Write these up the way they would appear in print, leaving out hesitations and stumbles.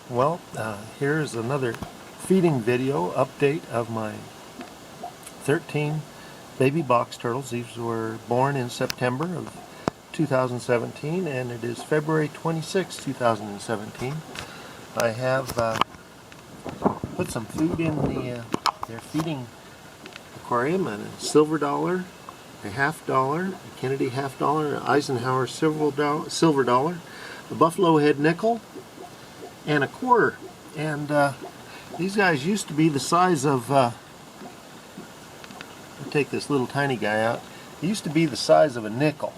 Here's another feeding video update of my 13 baby box turtles. These were born in September of 2017, and it is February 26, 2017. I have put some food in their feeding aquarium, and a silver dollar, a half dollar, a Kennedy half dollar, an Eisenhower silver dollar, a buffalo head nickel, and a quarter. And these guys used to be the size of, I'll take this little tiny guy out, he used to be the size of a nickel.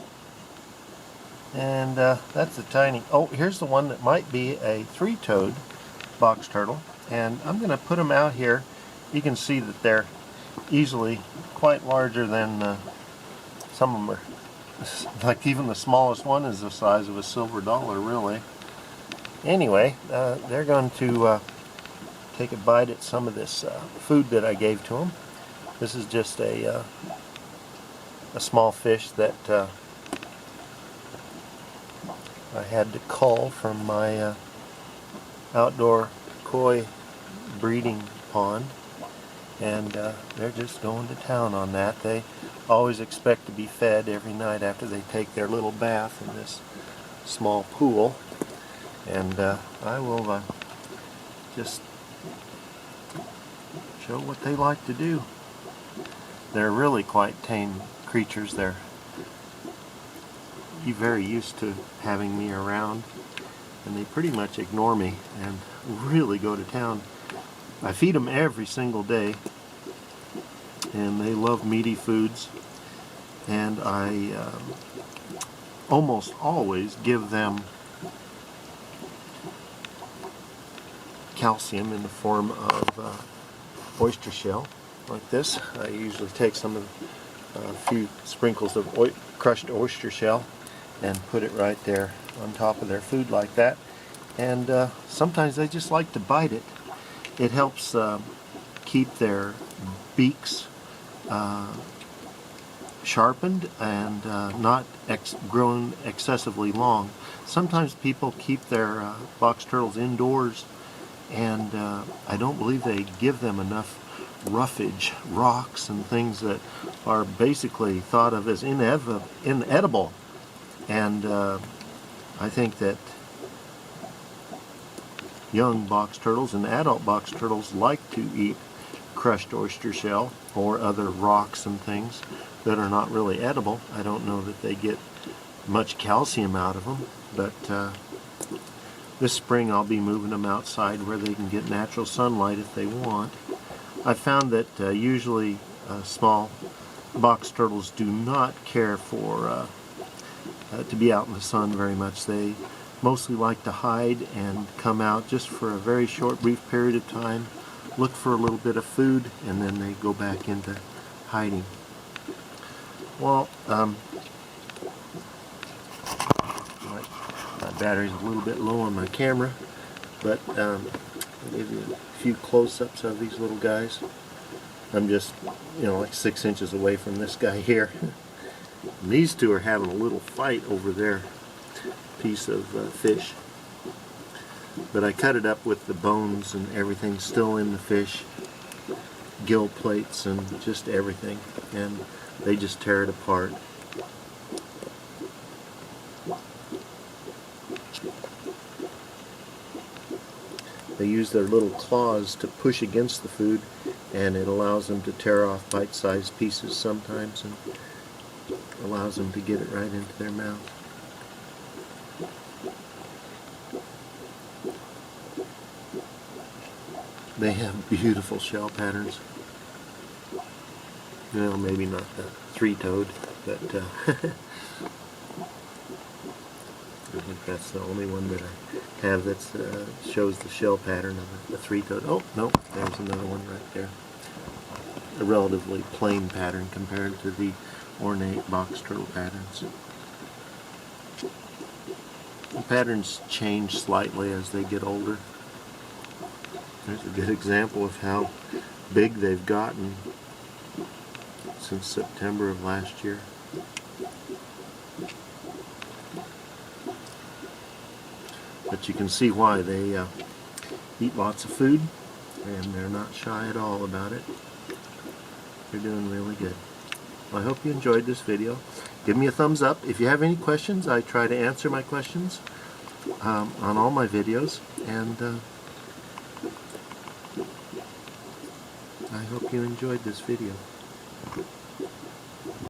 And that's a tiny, oh, here's the one that might be a three-toed box turtle. And I'm going to put them out here. You can see that they're easily quite larger than some of them are. Like even the smallest one is the size of a silver dollar, really. Anyway, they're going to take a bite at some of this food that I gave to them. This is just a small fish that I had to cull from my outdoor koi breeding pond, and they're just going to town on that. They always expect to be fed every night after they take their little bath in this small pool. And I will just show what they like to do. They're really quite tame creatures. They're very used to having me around, and they pretty much ignore me and really go to town. I feed them every single day, and they love meaty foods, and I almost always give them calcium in the form of oyster shell, like this. I usually take some of a few sprinkles of crushed oyster shell and put it right there on top of their food like that. And sometimes they just like to bite it. It helps keep their beaks sharpened and not grown excessively long. Sometimes people keep their box turtles indoors, and I don't believe they give them enough roughage, rocks and things that are basically thought of as inedible. And I think that young box turtles and adult box turtles like to eat crushed oyster shell or other rocks and things that are not really edible. I don't know that they get much calcium out of them, but this spring I'll be moving them outside where they can get natural sunlight if they want. I've found that usually small box turtles do not care for to be out in the sun very much. They mostly like to hide and come out just for a very short, brief period of time, look for a little bit of food, and then they go back into hiding. Well, my battery's a little bit low on my camera, but I'll give you a few close-ups of these little guys. I'm just, like 6 inches away from this guy here. And these two are having a little fight over their piece of fish. But I cut it up with the bones and everything still in the fish, gill plates and just everything, and they just tear it apart. They use their little claws to push against the food, and it allows them to tear off bite-sized pieces sometimes, and allows them to get it right into their mouth. They have beautiful shell patterns. Well, maybe not the three-toed, but I think that's the only one that I have that shows the shell pattern of a three-toed. Oh, no, there's another one right there. A relatively plain pattern compared to the ornate box turtle patterns. The patterns change slightly as they get older. There's a good example of how big they've gotten since September of last year. But you can see why they eat lots of food, and they're not shy at all about it. They're doing really good. Well, I hope you enjoyed this video. Give me a thumbs up. If you have any questions, I try to answer my questions on all my videos, and I hope you enjoyed this video.